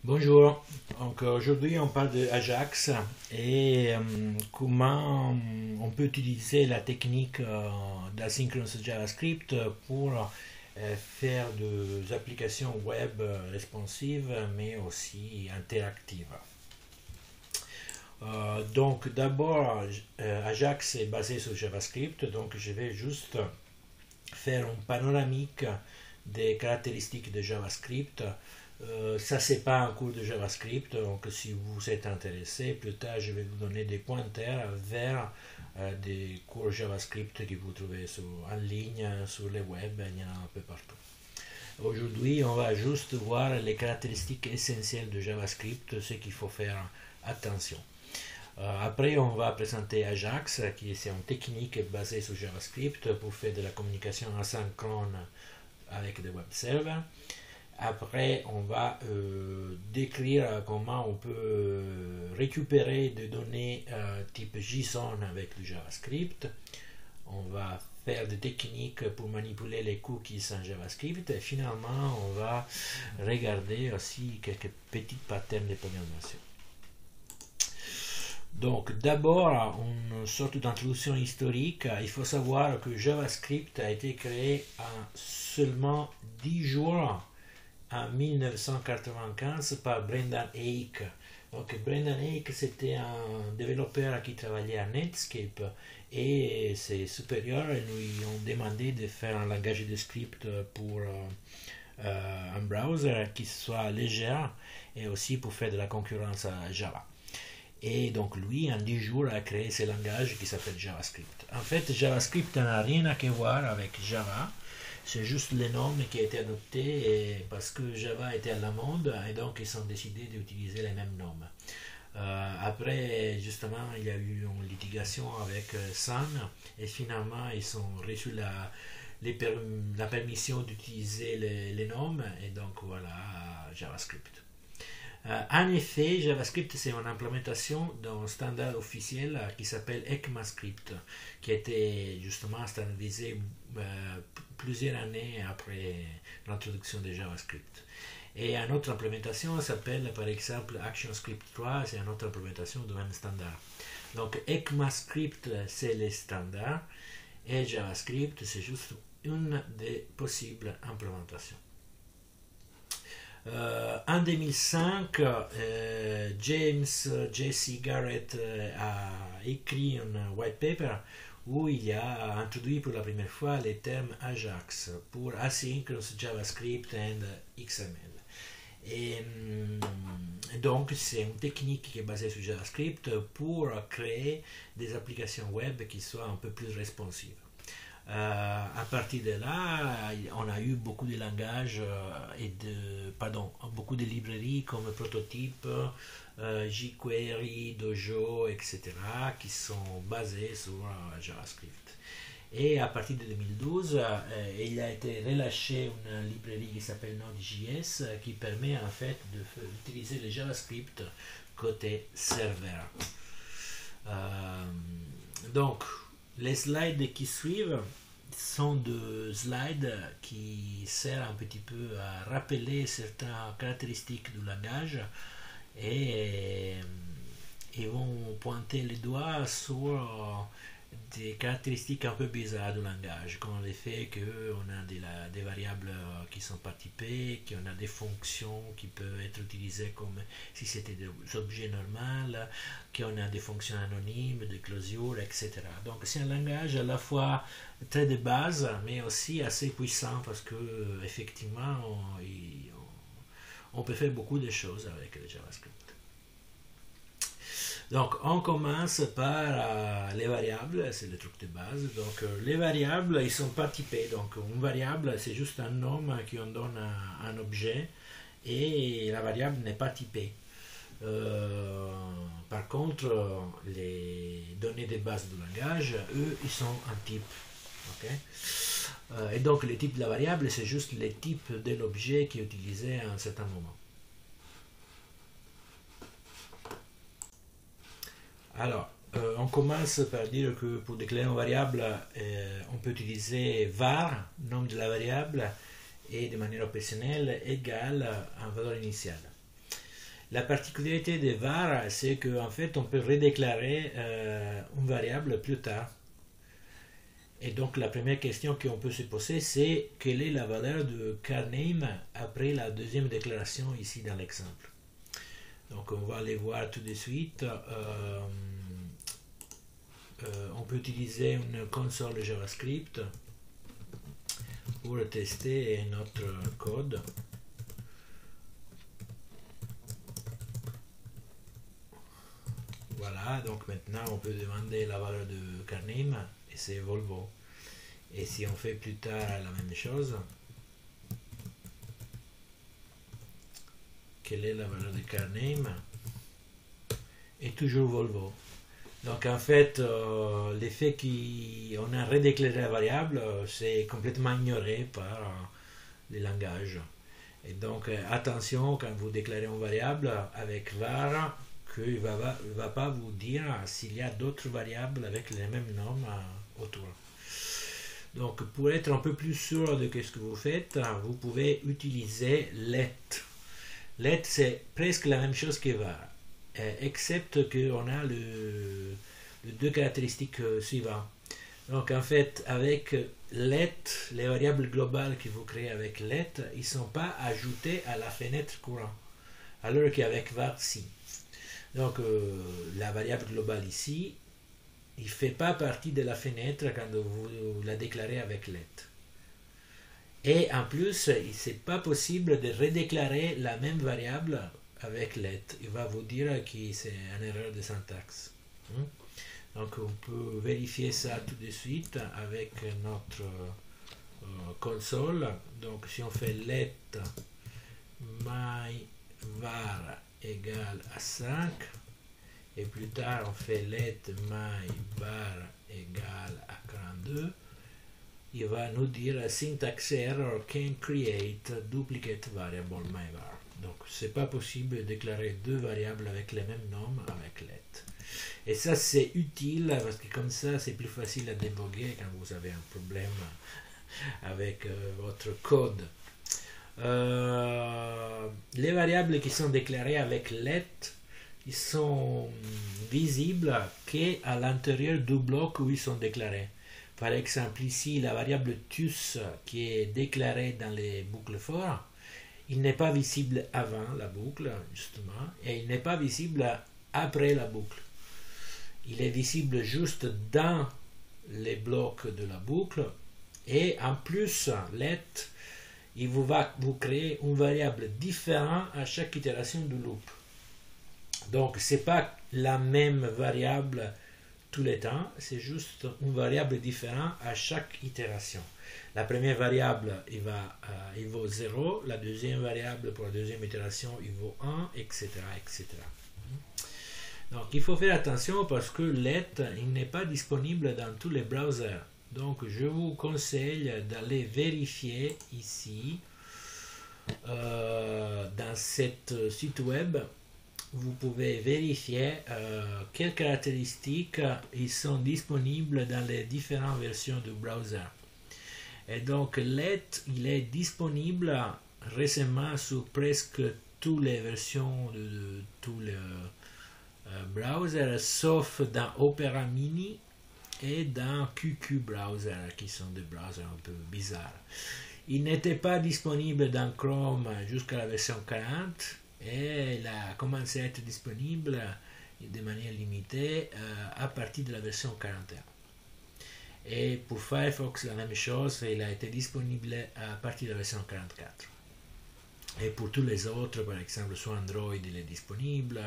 Bonjour, donc aujourd'hui on parle de Ajax et comment on peut utiliser la technique d'asynchronous JavaScript pour faire des applications web responsives mais aussi interactives. Donc d'abord Ajax est basé sur JavaScript, donc je vais juste faire un panoramique des caractéristiques de JavaScript. Ça, c'est pas un cours de JavaScript, donc si vous êtes intéressé, plus tard, je vais vous donner des pointeurs vers des cours JavaScript que vous trouvez en ligne, sur le web, il y en a un peu partout. Aujourd'hui, on va juste voir les caractéristiques essentielles de JavaScript, ce qu'il faut faire attention. Après, on va présenter Ajax, qui est une technique basée sur JavaScript pour faire de la communication asynchrone avec des web servers. Après, on va décrire comment on peut récupérer des données type JSON avec le JavaScript. On va faire des techniques pour manipuler les cookies en JavaScript. Et finalement, on va regarder aussi quelques petits patterns de programmation. Donc, d'abord, une sorte d'introduction historique. Il faut savoir que JavaScript a été créé en seulement 10 jours en 1995 par Brendan Eich. Donc Brendan Eich, c'était un développeur qui travaillait à Netscape et ses supérieurs lui ont demandé de faire un langage de script pour un browser qui soit léger et aussi pour faire de la concurrence à Java. Et donc lui, en 10 jours, a créé ce langage qui s'appelle JavaScript. En fait, JavaScript n'a rien à voir avec Java. C'est juste le nom qui a été adopté parce que Java était à la mode et donc ils ont décidé d'utiliser les mêmes noms. Après, justement, il y a eu une litigation avec Sun et finalement ils ont reçu la permission d'utiliser les noms et donc voilà JavaScript. En effet, JavaScript c'est une implémentation d'un standard officiel qui s'appelle ECMAScript, qui a été justement standardisé plusieurs années après l'introduction de JavaScript. Et une autre implémentation s'appelle par exemple ActionScript 3, c'est une autre implémentation de même standard. Donc ECMAScript c'est le standard et JavaScript c'est juste une des possibles implémentations. En 2005, James J.C. Garrett a écrit un white paper où il a introduit pour la première fois les termes Ajax pour Asynchronous JavaScript and XML. Et donc, c'est une technique qui est basée sur JavaScript pour créer des applications web qui soient un peu plus responsives. À partir de là, on a eu beaucoup de langages beaucoup de librairies comme Prototype, jQuery, Dojo, etc., qui sont basées sur JavaScript. Et à partir de 2012, il a été relâché une librairie qui s'appelle Node.js qui permet en fait d'utiliser le JavaScript côté serveur. Donc, les slides qui suivent sont des slides qui servent un petit peu à rappeler certaines caractéristiques du langage et vont pointer les doigts sur des caractéristiques un peu bizarres du langage, comme le fait qu'on a des variables qui sont pas typées, qu'on a des fonctions qui peuvent être utilisées comme si c'était des objets normaux, qu'on a des fonctions anonymes, des closures, etc. Donc c'est un langage à la fois très de base, mais aussi assez puissant parce que effectivement on peut faire beaucoup de choses avec le JavaScript. Donc, on commence par les variables, c'est le truc de base. Donc, les variables, ils ne sont pas typées. Donc, une variable, c'est juste un nom qui en donne un objet et la variable n'est pas typée. Par contre, les données de base du langage, eux, ils sont un type. Okay? Et donc, le type de la variable, c'est juste le type de l'objet qui est utilisé à un certain moment. Alors, on commence par dire que pour déclarer une variable, on peut utiliser var, nom de la variable, et de manière optionnelle égale en valeur initiale. La particularité de var, c'est qu'en fait, on peut redéclarer une variable plus tard. Et donc, la première question qu'on peut se poser, c'est quelle est la valeur de carname après la deuxième déclaration ici dans l'exemple. Donc, on va aller voir tout de suite. On peut utiliser une console JavaScript pour tester notre code. Voilà, donc maintenant on peut demander la valeur de carname et c'est Volvo. Et si on fait plus tard la même chose, quelle est la valeur de carname? Et toujours Volvo. Donc en fait, l'effet qu'on a redéclaré la variable, c'est complètement ignoré par les langages. Et donc attention quand vous déclarez une variable avec var, qu'il ne va pas vous dire s'il y a d'autres variables avec les mêmes noms autour. Donc pour être un peu plus sûr de ce que vous faites, vous pouvez utiliser let. Let c'est presque la même chose que var. Excepte qu'on a les deux caractéristiques suivantes. Donc en fait, avec let, les variables globales que vous créez avec let, ils ne sont pas ajoutées à la fenêtre courant, alors qu'avec var, si. Donc la variable globale ici, il ne fait pas partie de la fenêtre quand vous la déclarez avec let. Et en plus, ce n'est pas possible de redéclarer la même variable avec let. Il va vous dire que c'est une erreur de syntaxe. Donc on peut vérifier ça tout de suite avec notre console. Donc si on fait let myVar égale à 5 et plus tard on fait let myVar égale à 42, il va nous dire syntax error can create duplicate variable myVar. Donc c'est pas possible de déclarer deux variables avec les mêmes noms avec let. Et ça c'est utile parce que comme ça c'est plus facile à déboguer quand vous avez un problème avec votre code. Les variables qui sont déclarées avec let, ils sont visibles qu'à l'intérieur du bloc où ils sont déclarés. Par exemple ici la variable tus qui est déclarée dans les boucles for, il n'est pas visible avant la boucle justement et il n'est pas visible après la boucle. Il est visible juste dans les blocs de la boucle et en plus let il va vous créer une variable différente à chaque itération du loop. Donc c'est pas la même variable tous les temps, c'est juste une variable différente à chaque itération. La première variable il vaut 0, la deuxième variable pour la deuxième itération il vaut 1, etc. etc. Donc il faut faire attention parce que let il n'est pas disponible dans tous les browsers. Donc je vous conseille d'aller vérifier ici dans cette site web. Vous pouvez vérifier quelles caractéristiques ils sont disponibles dans les différentes versions du browser. Et donc let il est disponible récemment sur presque toutes les versions de tous les browsers sauf dans Opera Mini et dans QQ Browser qui sont des browsers un peu bizarres. Il n'était pas disponible dans Chrome jusqu'à la version 40 et il a commencé à être disponible de manière limitée à partir de la version 41. Et pour Firefox la même chose, il a été disponible à partir de la version 44. Et pour tous les autres, par exemple sur Android il est disponible,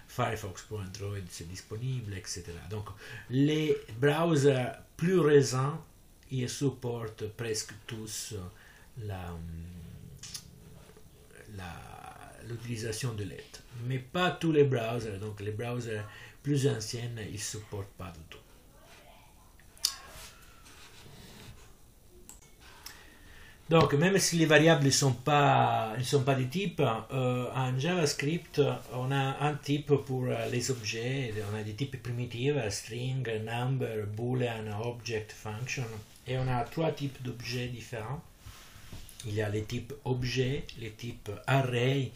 Firefox pour Android c'est disponible, etc. Donc les browsers plus récents ils supportent presque tous l'utilisation de let, mais pas tous les browsers. Donc les browsers plus anciens ils ne supportent pas du tout. Donc même si les variables ne sont pas des types, en JavaScript on a un type pour les objets, on a des types primitifs, string, number, boolean, object, function, et on a trois types d'objets différents. Il y a les types objet, les types array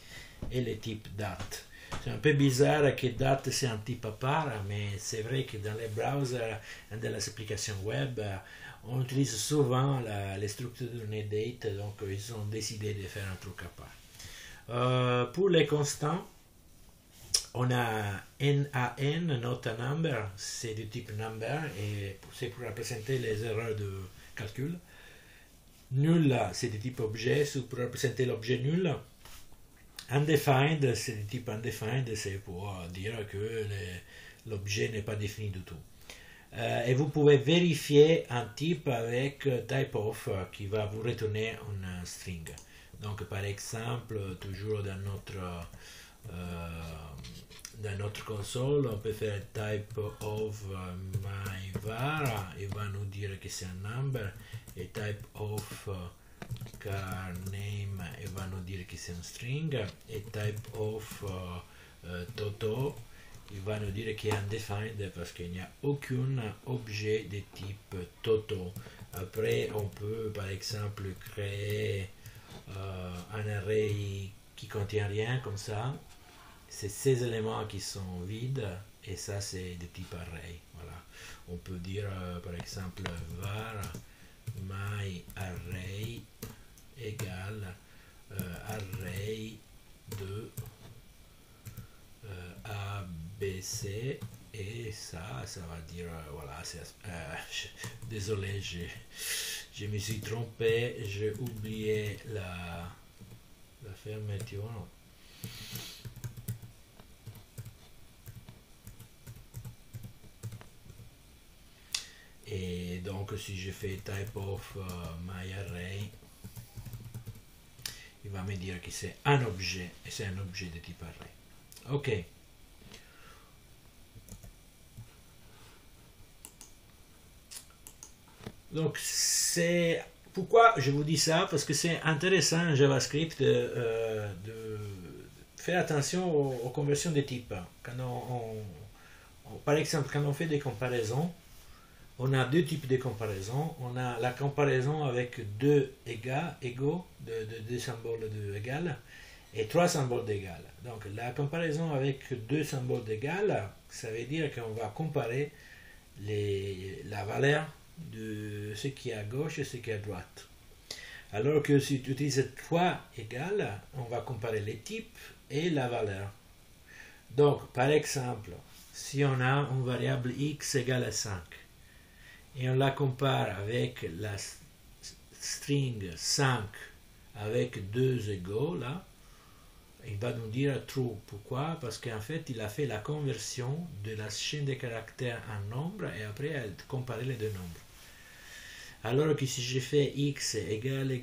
et les types date. C'est un peu bizarre que date c'est un type à part, mais c'est vrai que dans les browsers et dans les applications web, on utilise souvent les structures de données date, donc ils ont décidé de faire un truc à part. Pour les constants, on a NaN, not a number, c'est du type number, et c'est pour représenter les erreurs de calcul. Nul, c'est du type objet, c'est pour représenter l'objet nul. Undefined, c'est du type undefined, c'est pour dire que l'objet n'est pas défini du tout. Et vous pouvez vérifier un type avec typeof qui va vous retourner un string. Donc par exemple, toujours dans notre console, on peut faire typeof myvar, il va nous dire que c'est un number, et typeof carName, il va nous dire que c'est un string, et typeof toto, il va nous dire qu'il est undefined parce qu'il n'y a aucun objet de type toto. Après, on peut par exemple créer un array qui contient rien comme ça. C'est ces éléments qui sont vides et ça c'est de type array. Voilà. On peut dire par exemple var myArray égale array de ABC et ça va dire voilà, désolé, je me suis trompé, j'ai oublié la fermeture. Et donc si je fais typeof myArray, il va me dire que c'est un objet et c'est un objet de type array. Ok. Donc c'est pourquoi je vous dis ça, parce que c'est intéressant en JavaScript de faire attention aux conversions de type. Quand par exemple, quand on fait des comparaisons, on a deux types de comparaisons. On a la comparaison avec deux égaux, deux symboles de égal, et trois symboles d'égal. Donc la comparaison avec deux symboles d'égal, ça veut dire qu'on va comparer la valeur de ce qui est à gauche et ce qui est à droite. Alors que si tu utilises 3 égales, on va comparer les types et la valeur. Donc, par exemple, si on a une variable x égale à 5, et on la compare avec la string 5 avec 2 égaux, là, il va nous dire true. Pourquoi? Parce qu'en fait, il a fait la conversion de la chaîne de caractères en nombre et après, il a comparé les deux nombres. Alors que si je fais x égale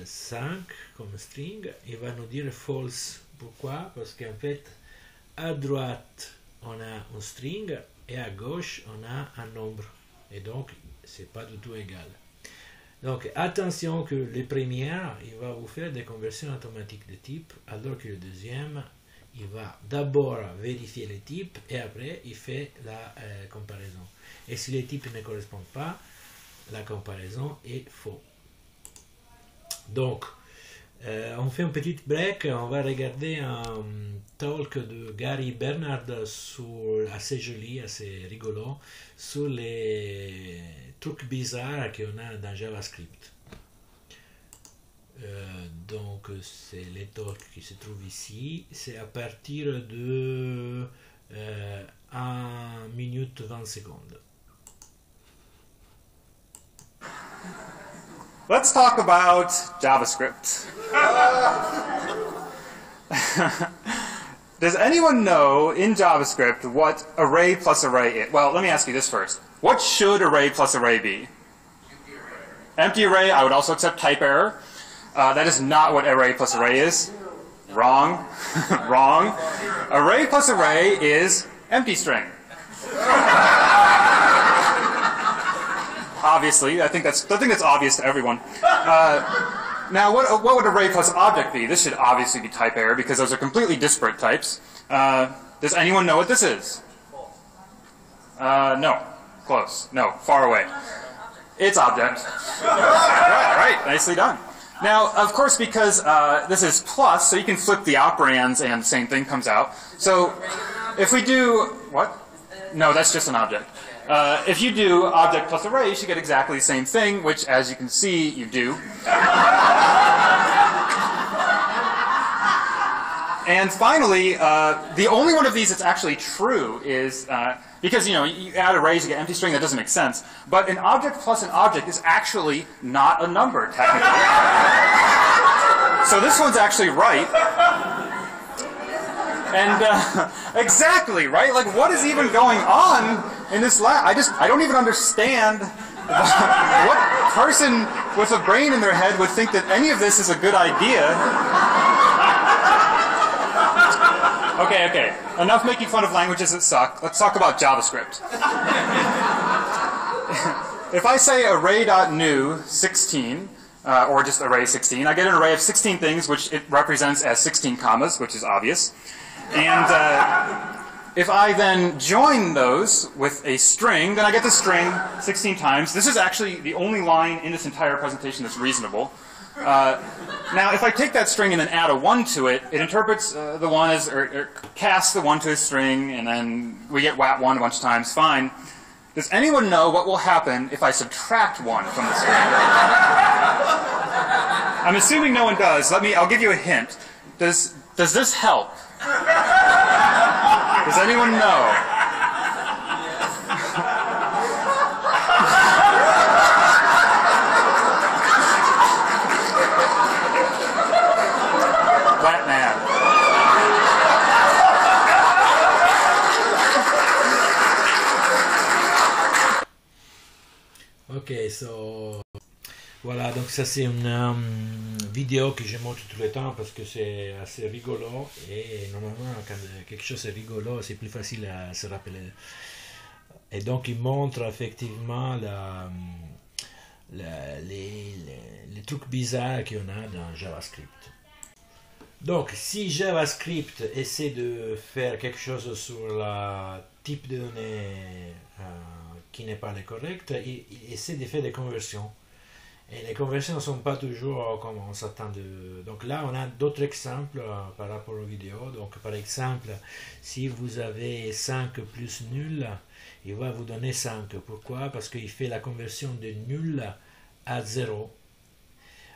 5 comme string, il va nous dire false. Pourquoi? Parce qu'en fait, à droite, on a un string et à gauche, on a un nombre. Et donc, c'est pas du tout égal. Donc, attention que le premier, il va vous faire des conversions automatiques de type, alors que le deuxième, il va d'abord vérifier les types et après, il fait la comparaison. Et si les types ne correspondent pas, la comparaison est faux. Donc, on fait une petite break, on va regarder un talk de Gary Bernard assez joli, assez rigolo, sur les trucs bizarres qu'on a dans JavaScript. Donc, c'est les talks qui se trouvent ici, c'est à partir de 1 minute 20 secondes. Let's talk about JavaScript. Does anyone know in JavaScript what array plus array is? Well, let me ask you this first. What should array plus array be? Empty array, I would also accept type error. That is not what array plus array is. Wrong. Wrong. Array plus array is empty string. Obviously, I think that's obvious to everyone. Now, what would array plus object be? This should obviously be type error because those are completely disparate types. Does anyone know what this is? No. Close. No. Far away. It's object. Right. Nicely done. Now, of course, because this is plus, so you can flip the operands and the same thing comes out. So if we do, what? No, that's just an object. If you do object plus array, you should get exactly the same thing, which, as you can see, you do. And finally, the only one of these that's actually true is, because you add arrays, you get empty string, that doesn't make sense. But an object plus an object is actually not a number, technically. So this one's actually right. And exactly, right? Like, what is even going on in this lab? I don't even understand what person with a brain in their head would think that any of this is a good idea. Okay. Enough making fun of languages that suck. Let's talk about JavaScript. If I say array.new 16, or just array 16, I get an array of 16 things, which it represents as 16 commas, which is obvious. And if I then join those with a string, then I get the string 16 times. This is actually the only line in this entire presentation that's reasonable. Now, if I take that string and then add a 1 to it, it interprets the 1 as, or casts the 1 to a string, and then we get wat1 a bunch of times. Fine. Does anyone know what will happen if I subtract 1 from the string? I'm assuming no one does. I'll give you a hint. Does this help? Does anyone know? Batman. Ok, so voilà, donc ça c'est une vidéo que je montre tout le temps parce que c'est assez rigolo et normalement quand quelque chose est rigolo c'est plus facile à se rappeler. Et donc il montre effectivement les trucs bizarres qu'on a dans JavaScript. Donc si JavaScript essaie de faire quelque chose sur le type de données qui n'est pas le correct, il essaie de faire des conversions. Et les conversions ne sont pas toujours comme on s'attend. Donc là, on a d'autres exemples par rapport aux vidéos. Donc par exemple, si vous avez 5 plus nul, il va vous donner 5. Pourquoi? Parce qu'il fait la conversion de nul à 0.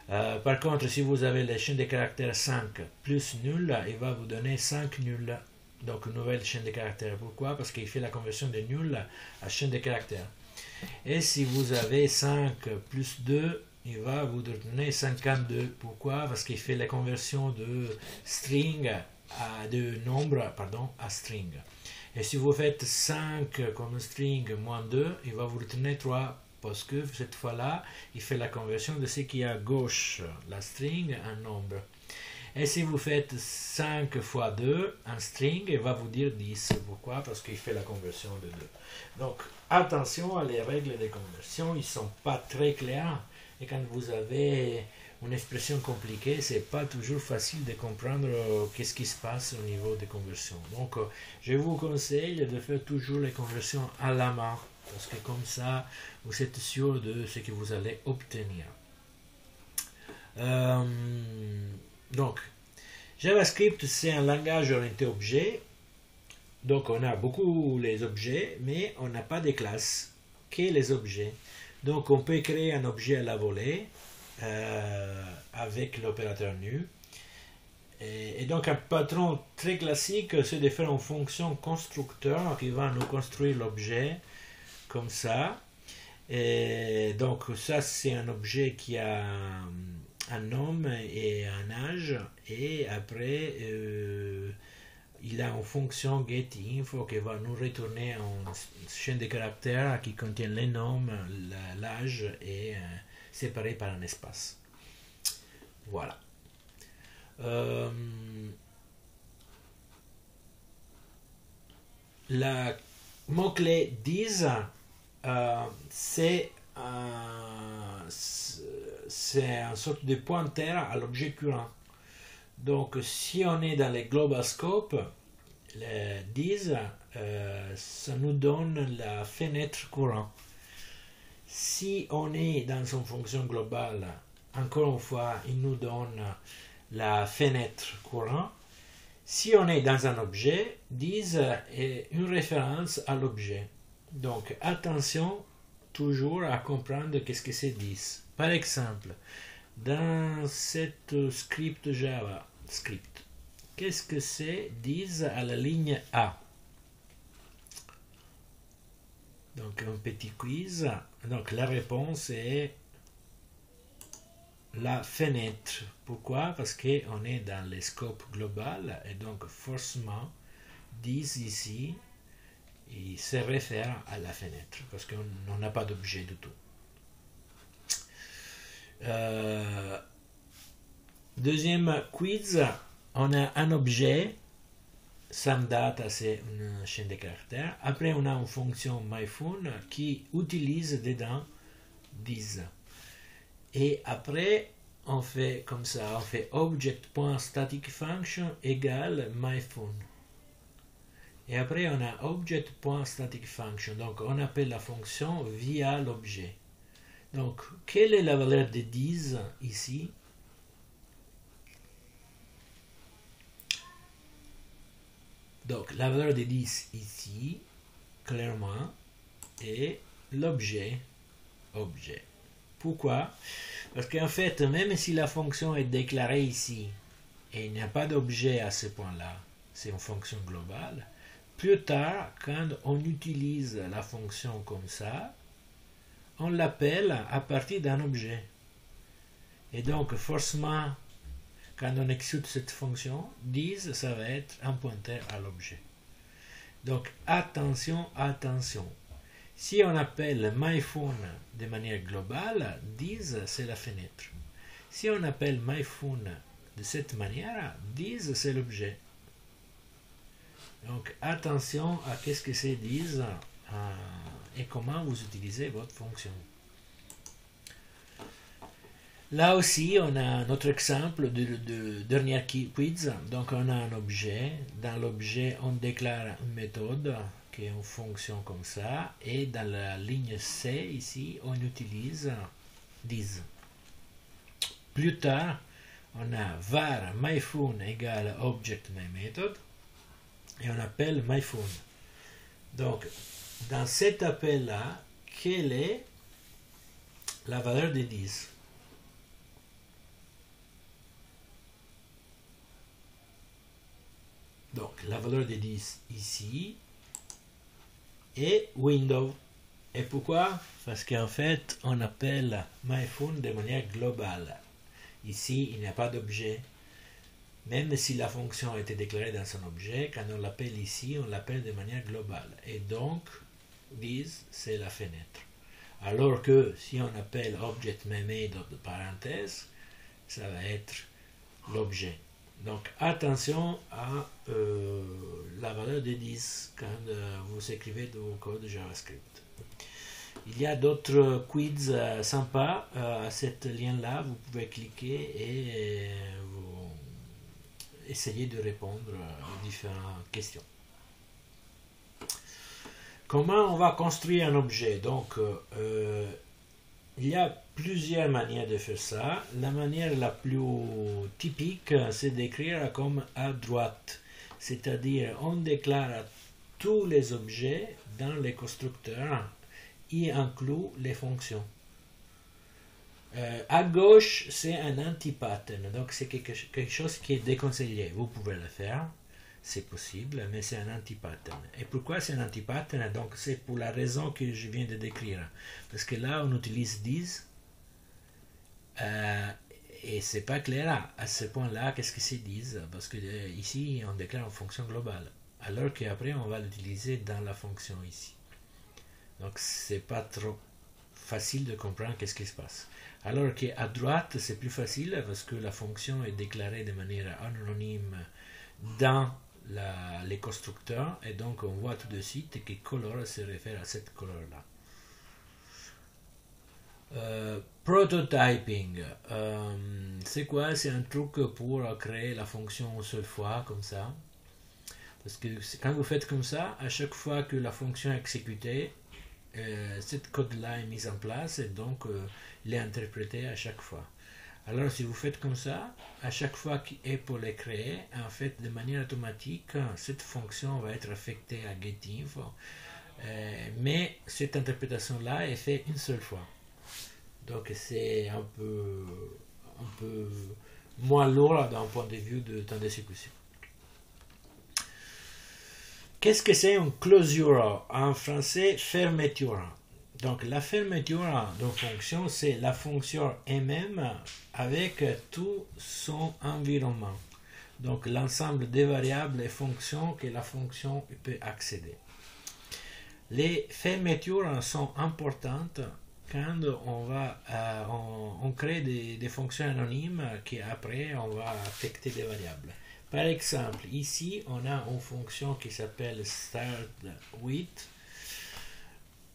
Par contre, si vous avez la chaîne de caractères 5 plus nul, il va vous donner 5 nuls. Donc une nouvelle chaîne de caractères. Pourquoi? Parce qu'il fait la conversion de nul à chaîne de caractères. Et si vous avez 5 plus 2, il va vous donner 52. Pourquoi? Parce qu'il fait la conversion de string de nombre à string. Et si vous faites 5 comme string moins 2, il va vous retourner 3. Parce que cette fois-là, il fait la conversion de ce qui est à gauche, la string, en nombre. Et si vous faites 5 fois 2, un string, il va vous dire 10. Pourquoi? Parce qu'il fait la conversion de 2. Donc, attention à les règles de conversion, ils ne sont pas très clairs. Et quand vous avez une expression compliquée, ce n'est pas toujours facile de comprendre qu'est-ce qui se passe au niveau des conversions. Donc, je vous conseille de faire toujours les conversions à la main. Parce que comme ça, vous êtes sûr de ce que vous allez obtenir. Donc, JavaScript, c'est un langage orienté objet. Donc, on a beaucoup les objets, mais on n'a pas de classes que les objets. Donc, on peut créer un objet à la volée avec l'opérateur nu. Et donc, un patron très classique, c'est de faire une fonction constructeur qui va nous construire l'objet comme ça. Et donc, ça, c'est un objet qui a un nom et un âge, et après il a une fonction getInfo qui va nous retourner une chaîne de caractères qui contient les noms, l'âge et séparé par un espace. Voilà. La mot-clé dis c'est une sorte de pointeur à l'objet courant. Donc, si on est dans les global scope, le dis, ça nous donne la fenêtre courant. Si on est dans une fonction globale encore une fois, il nous donne la fenêtre courant. Si on est dans un objet, this est une référence à l'objet. Donc, attention toujours à comprendre qu'est-ce que c'est this. Par exemple, dans cette script Java, qu'est-ce que c'est this à la ligne A? Donc, un petit quiz. Donc, la réponse est la fenêtre. Pourquoi? Parce qu'on est dans le scope global et donc forcément, this ici, il se réfère à la fenêtre parce qu'on n'a pas d'objet du tout. Deuxième quiz, on a un objet, SumData c'est une chaîne de caractères. Après on a une fonction myphone qui utilise dedans this. Et après, on fait comme ça, on fait object.staticFunction égale myphone. Et après, on a object.staticFunction. Donc, on appelle la fonction via l'objet. Donc, quelle est la valeur de this ici? Donc, la valeur de this ici, clairement, est l'objet objet. Pourquoi? Parce qu'en fait, même si la fonction est déclarée ici, et il n'y a pas d'objet à ce point-là, c'est une fonction globale, plus tard, quand on utilise la fonction comme ça, on l'appelle à partir d'un objet. Et donc, forcément, quand on exécute cette fonction, this, ça va être un pointeur à l'objet. Donc, attention, attention. Si on appelle myphone de manière globale, this c'est la fenêtre. Si on appelle myphone de cette manière, this c'est l'objet. Donc attention à qu'est-ce que c'est this et comment vous utilisez votre fonction. Là aussi, on a notre exemple de dernier quiz. Donc on a un objet. Dans l'objet, on déclare une méthode qui est une fonction comme ça, et dans la ligne C ici on utilise this. Plus tard on a var myphone égale object myMethod et on appelle myphone. Donc dans cet appel là, quelle est la valeur de this? Donc la valeur de this ici et window. Et pourquoi? Parce qu'en fait, on appelle myphone de manière globale. Ici, il n'y a pas d'objet. Même si la fonction a été déclarée dans son objet, quand on l'appelle ici, on l'appelle de manière globale. Et donc, this, c'est la fenêtre. Alors que si on appelle object myMethod de parenthèse, ça va être l'objet. Donc attention à la valeur de 10 quand vous écrivez de vos codes JavaScript. Il y a d'autres quiz sympas à cet lien-là. Vous pouvez cliquer et vous essayer de répondre aux différentes questions. Comment on va construire un objet? Donc, il y a plusieurs manières de faire ça. La manière la plus typique, c'est d'écrire comme à droite. C'est-à-dire, on déclare tous les objets dans les constructeurs, y inclut les fonctions. À gauche, c'est un anti-pattern. Donc, c'est quelque chose qui est déconseillé. Vous pouvez le faire. C'est possible, mais c'est un anti-pattern. Et pourquoi c'est un anti-pattern? Donc c'est pour la raison que je viens de décrire. Parce que là, on utilise this, et c'est pas clair à ce point-là qu'est-ce que c'est this, parce que ici, on déclare une fonction globale, alors qu'après, on va l'utiliser dans la fonction ici. Donc c'est pas trop facile de comprendre qu'est-ce qui se passe. Alors qu'à droite, c'est plus facile, parce que la fonction est déclarée de manière anonyme dans les constructeurs, et donc on voit tout de suite que color se réfère à cette couleur-là. Prototyping, c'est quoi? C'est un truc pour créer la fonction une seule fois, comme ça. Parce que quand vous faites comme ça, à chaque fois que la fonction est exécutée, cette code-là est mise en place, et donc il est interprété à chaque fois. Alors si vous faites comme ça, à chaque fois qu'il pour les créer, en fait, de manière automatique, cette fonction va être affectée à getInfo. Mais cette interprétation-là est faite une seule fois. Donc c'est un peu moins lourd d'un point de vue de temps d'exécution. Qu'est-ce que c'est une closure? En français, fermeture. Donc la fermeture d'une fonction, c'est la fonction elle-même avec tout son environnement. Donc l'ensemble des variables et fonctions que la fonction peut accéder. Les fermetures sont importantes quand on crée des fonctions anonymes qui après on va affecter des variables. Par exemple, ici on a une fonction qui s'appelle startWith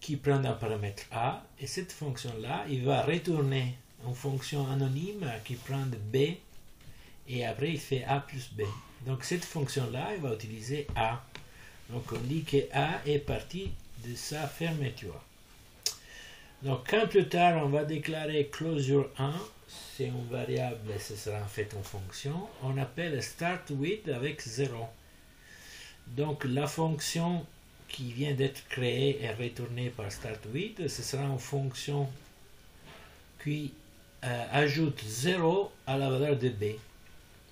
qui prend un paramètre A, et cette fonction-là, il va retourner une fonction anonyme qui prend B, et après il fait A plus B. Donc cette fonction-là, il va utiliser A. Donc on dit que A est partie de sa fermeture. Donc quand plus tard on va déclarer closure 1, c'est une variable, ce sera en fait une fonction, on appelle startWith avec 0. Donc la fonction qui vient d'être créée et retournée par startWith, ce sera une fonction qui ajoute 0 à la valeur de B.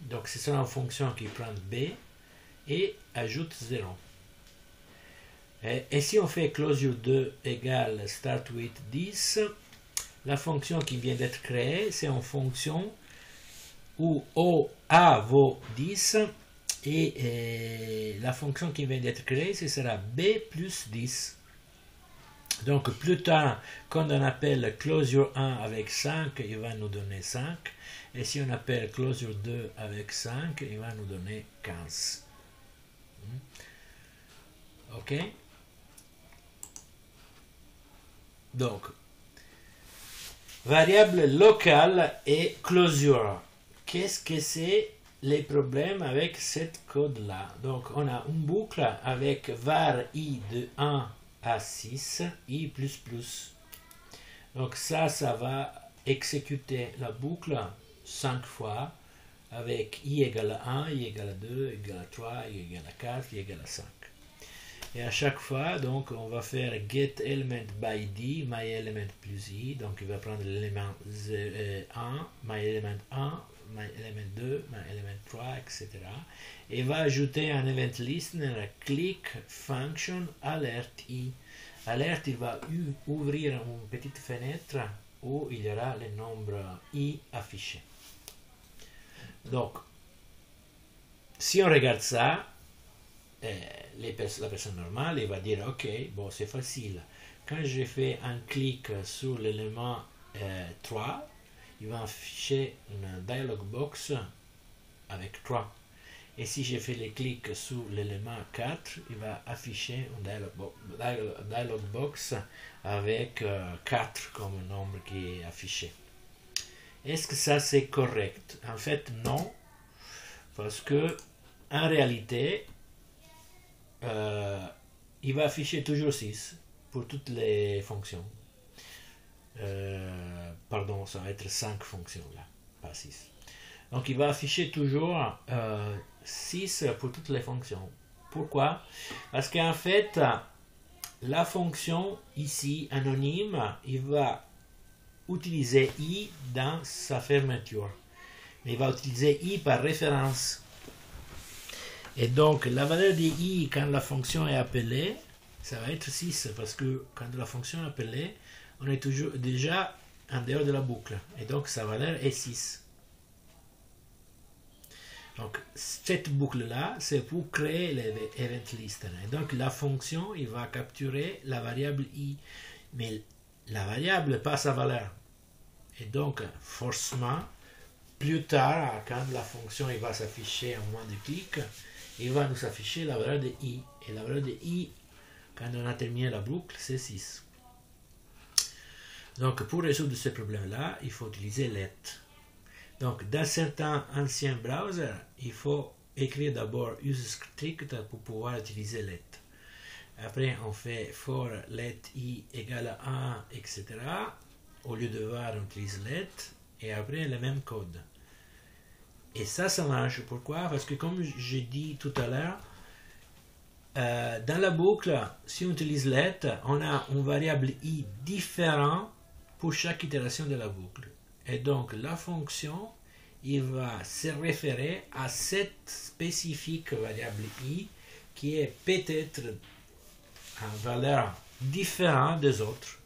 Donc ce sera une fonction qui prend B et ajoute 0. Et si on fait closure 2 égale startWith 10, la fonction qui vient d'être créée, c'est une fonction où A vaut 10 et la fonction qui vient d'être créée, ce sera B plus 10. Donc plus tard, quand on appelle closure 1 avec 5, il va nous donner 5. Et si on appelle closure 2 avec 5, il va nous donner 15. Ok? Donc, variable locale et closure. Qu'est-ce que c'est les problèmes avec cette code-là? Donc, on a une boucle avec var i de 1 à 6, i++. Donc, ça va exécuter la boucle 5 fois avec i égale à 1, i égale à 2, i égale à 3, i égale à 4, i égale à 5. Et à chaque fois, donc, on va faire getElement by d, myElement plus i. Donc, il va prendre l'élément 1, myElement 1, myElement 2, myElement 3, etc. Et va ajouter un event listener click function alert i. Alert, il va ouvrir une petite fenêtre où il y aura le nombre i affiché. Donc, si on regarde ça, la personne normale elle va dire ok, bon c'est facile. Quand je fais un clic sur l'élément 3, il va afficher une dialog box avec 3. Et si je fais le clic sur l'élément 4, il va afficher une dialog box avec 4 comme nombre qui est affiché. Est-ce que ça c'est correct? En fait non, parce que en réalité il va afficher toujours 6 pour toutes les fonctions. Pardon, ça va être 5 fonctions là, pas 6. Donc il va afficher toujours 6 pour toutes les fonctions. Pourquoi? Parce qu'en fait, la fonction ici, anonyme, il va utiliser i dans sa fermeture. Mais il va utiliser i par référence. Et donc, la valeur de i, quand la fonction est appelée, ça va être 6, parce que quand la fonction est appelée, on est toujours déjà en dehors de la boucle. Et donc, sa valeur est 6. Donc, cette boucle-là, c'est pour créer l'event listener. Et donc, la fonction, il va capturer la variable i. Mais la variable pas sa valeur. Et donc, forcément, plus tard, quand la fonction il va s'afficher en moins de clics, il va nous afficher la valeur de i. Et la valeur de i, quand on a terminé la boucle, c'est 6. Donc, pour résoudre ce problème-là, il faut utiliser let. Donc, dans certains anciens browsers, il faut écrire d'abord useScript pour pouvoir utiliser let. Après, on fait for let i égale à 1, etc. Au lieu de var, on utilise let. et après le même code. Et ça marche. Pourquoi? Parce que comme j'ai dit tout à l'heure, dans la boucle, si on utilise let, on a une variable i différente pour chaque itération de la boucle. Et donc la fonction, il va se référer à cette spécifique variable i qui est peut-être en valeur différente des autres.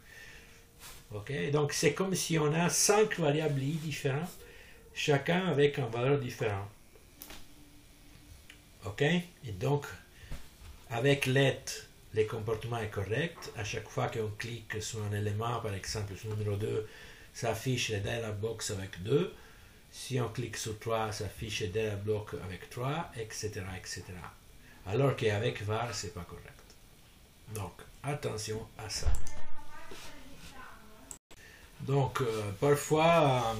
Okay? Donc c'est comme si on a 5 variables i différentes, chacun avec une valeur différente. Ok? Et donc, avec let, le comportement est correct. À chaque fois qu'on clique sur un élément, par exemple sur le numéro 2, ça affiche le dialog box avec 2. Si on clique sur 3, ça affiche le dialog box avec 3, etc., etc. Alors qu'avec var, c'est pas correct. Donc, attention à ça. Donc, parfois,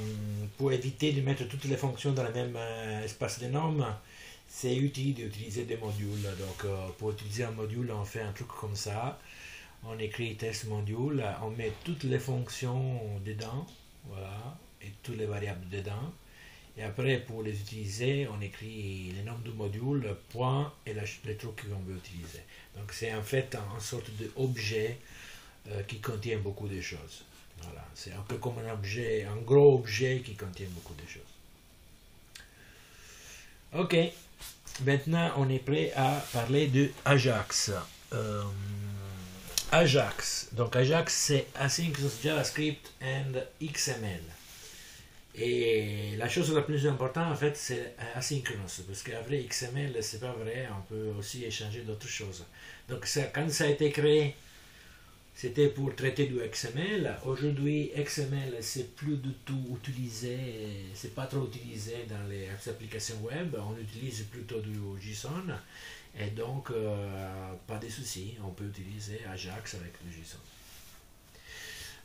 pour éviter de mettre toutes les fonctions dans le même espace de normes, c'est utile d'utiliser des modules. Donc, pour utiliser un module, on fait un truc comme ça. On écrit test module, on met toutes les fonctions dedans, voilà, et toutes les variables dedans. Et après, pour les utiliser, on écrit le nom du module, point, et les trucs qu'on veut utiliser. Donc, c'est en fait une sorte d'objet qui contient beaucoup de choses. Voilà, c'est un peu comme un objet, un gros objet qui contient beaucoup de choses. Ok, maintenant on est prêt à parler de Ajax. Ajax, donc Ajax c'est Asynchronous JavaScript and XML. Et la chose la plus importante en fait c'est asynchronous, parce qu'après XML c'est pas vrai, on peut aussi échanger d'autres choses. Donc ça, quand ça a été créé, c'était pour traiter du XML. Aujourd'hui, XML, c'est plus du tout utilisé, c'est pas trop utilisé dans les applications web. On utilise plutôt du JSON. Et donc, pas de soucis, on peut utiliser Ajax avec du JSON.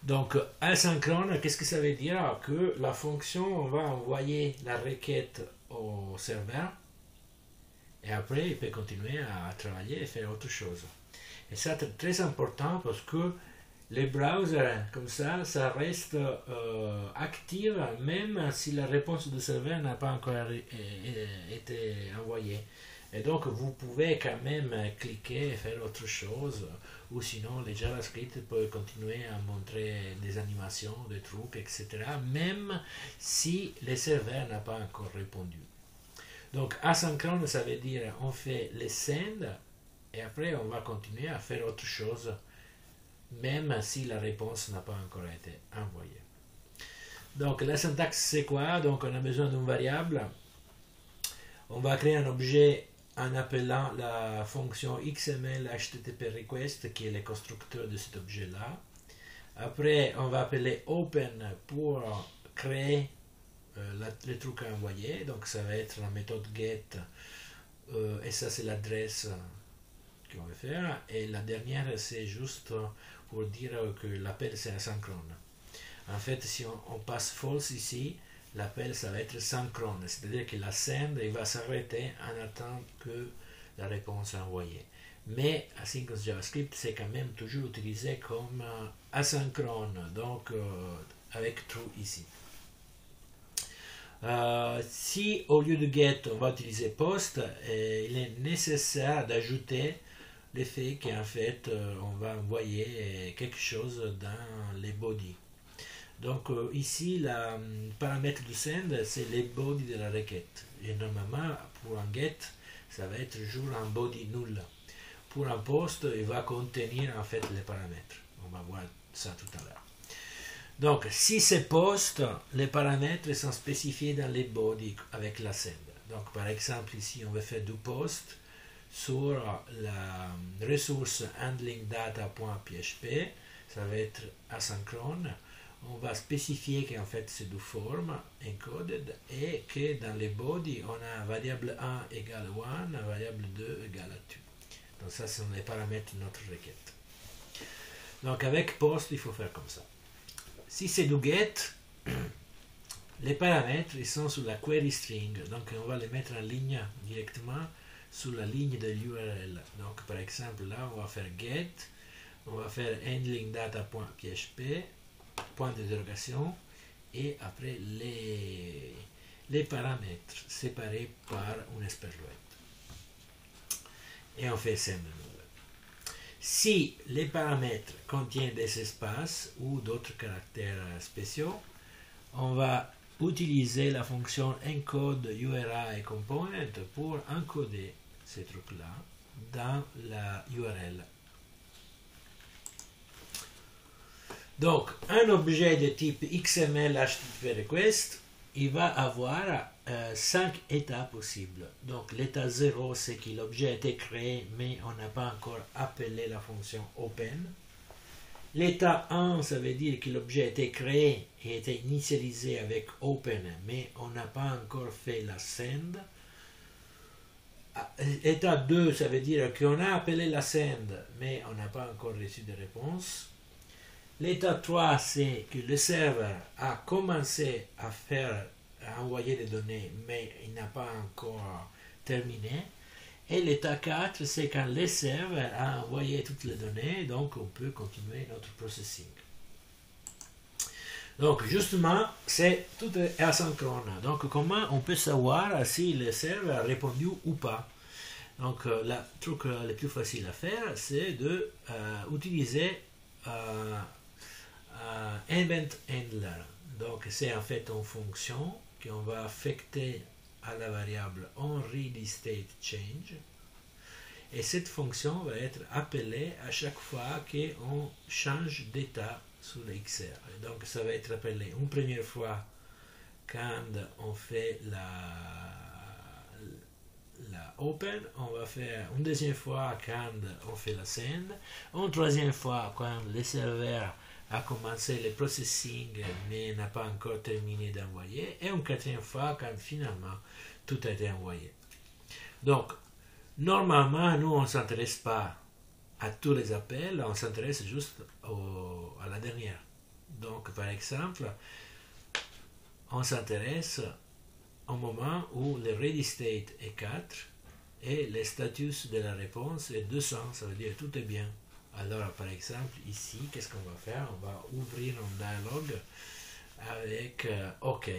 Donc, asynchrone, qu'est-ce que ça veut dire? Que la fonction, on va envoyer la requête au serveur. Et après, il peut continuer à travailler et faire autre chose. Et ça, c'est très important parce que les browsers, comme ça reste actif même si la réponse du serveur n'a pas encore été envoyée. Et donc, vous pouvez quand même cliquer et faire autre chose, ou sinon, les JavaScript peuvent continuer à montrer des animations, des trucs, etc., même si le serveur n'a pas encore répondu. Donc, asynchrone, ça veut dire on fait les send, et après, on va continuer à faire autre chose, même si la réponse n'a pas encore été envoyée. Donc, la syntaxe, c'est quoi? Donc, on a besoin d'une variable. On va créer un objet en appelant la fonction XML HTTP request, qui est le constructeur de cet objet-là. Après, on va appeler open pour créer le truc à envoyer. Donc, ça va être la méthode get, et ça, c'est l'adresse qu'on va faire, et la dernière c'est juste pour dire que l'appel c'est asynchrone. En fait, si on passe false ici, l'appel ça va être synchrone, c'est-à-dire que la send il va s'arrêter en attendant que la réponse est envoyée. Mais asynchronous JavaScript c'est quand même toujours utilisé comme asynchrone, donc avec true ici. Si au lieu de get on va utiliser post, il est nécessaire d'ajouter le fait qu'en fait on va envoyer quelque chose dans les bodies. Donc ici le paramètre du send c'est les body de la requête, et normalement pour un get ça va être toujours un body nul. Pour un post il va contenir en fait les paramètres, on va voir ça tout à l'heure. Donc si c'est post, les paramètres sont spécifiés dans les body avec la send. Donc par exemple ici on va faire du post sur la ressource handlingdata.php, ça va être asynchrone. On va spécifier qu'en fait c'est du form encoded et que dans les body on a variable 1 égale 1, variable 2 égale 2. Donc ça ce sont les paramètres de notre requête. Donc avec post il faut faire comme ça. Si c'est du get, les paramètres ils sont sur la query string, donc on va les mettre en ligne directement sur la ligne de l'URL. Donc par exemple là on va faire get, on va faire handlingdata.php, point d'interrogation, et après les paramètres séparés par une esperluette. Et on fait send null. Si les paramètres contiennent des espaces ou d'autres caractères spéciaux, on va utiliser la fonction encode URI component pour encoder ces trucs-là dans la URL. Donc, un objet de type XML HTTP request, il va avoir 5 états possibles. Donc, l'état 0, c'est que l'objet a été créé, mais on n'a pas encore appelé la fonction open. L'état 1, ça veut dire que l'objet a été créé et a été initialisé avec open, mais on n'a pas encore fait la send. L'état 2, ça veut dire qu'on a appelé la send, mais on n'a pas encore reçu de réponse. L'état 3, c'est que le serveur a commencé à envoyer des données, mais il n'a pas encore terminé. Et l'état 4, c'est quand le serveur a envoyé toutes les données, donc on peut continuer notre processing. Donc justement, tout est asynchrone. Donc comment on peut savoir si le serveur a répondu ou pas? Donc le truc le plus facile à faire, c'est de utiliser event handler. Donc c'est en fait une fonction qu'on va affecter à la variable onReadyStateChange, et cette fonction va être appelée à chaque fois qu'on change d'état sur le XR. Et donc ça va être appelé une première fois quand on fait la open, on va faire une deuxième fois quand on fait la send, une troisième fois quand le serveur a commencé le processing mais n'a pas encore terminé d'envoyer, et une quatrième fois quand finalement tout a été envoyé. Donc, normalement, nous, on ne s'intéresse pas à tous les appels, on s'intéresse juste à la dernière. Donc, par exemple, on s'intéresse au moment où le ready state est 4 et le status de la réponse est 200, ça veut dire tout est bien. Alors, par exemple, ici, qu'est-ce qu'on va faire? On va ouvrir un dialogue avec OK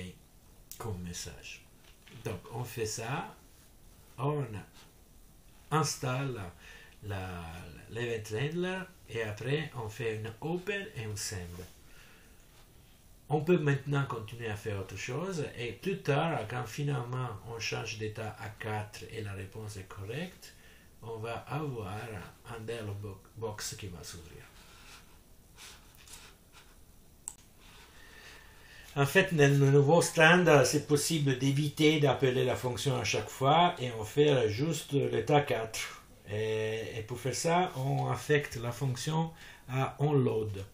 comme message. Donc, on fait ça, on installe l'event handler et après, on fait une open et une send. On peut maintenant continuer à faire autre chose, et plus tard, quand finalement on change d'état à 4 et la réponse est correcte, on va avoir un dialog box qui va s'ouvrir. En fait, dans le nouveau standard, c'est possible d'éviter d'appeler la fonction à chaque fois et on fait juste l'état 4. Et pour faire ça, on affecte la fonction à onLoad.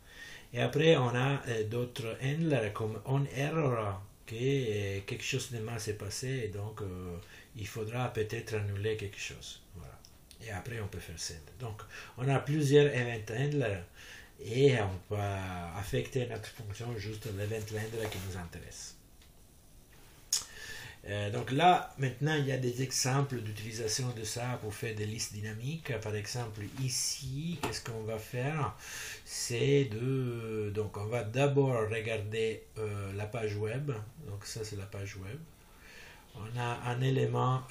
Et après, on a d'autres handlers comme onError, que quelque chose de mal s'est passé, donc il faudra peut-être annuler quelque chose. Voilà. Et après, on peut faire send. Donc, on a plusieurs event handlers et on peut affecter notre fonction juste l'event handler qui nous intéresse. Donc là, maintenant, il y a des exemples d'utilisation de ça pour faire des listes dynamiques. Par exemple, ici, qu'est-ce qu'on va faire? C'est donc, on va d'abord regarder la page web. Donc, ça, c'est la page web. On a un élément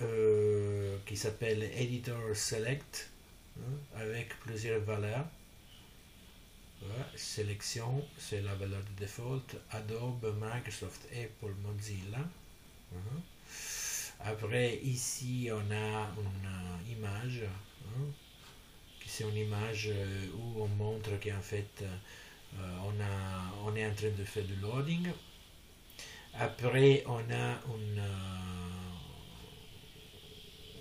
qui s'appelle Editor Select, avec plusieurs valeurs. Voilà, sélection, c'est la valeur de default. Adobe, Microsoft, Apple, Mozilla. Après, ici, on a une image, c'est une image où on montre qu'en fait, on est en train de faire du loading. Après, on a un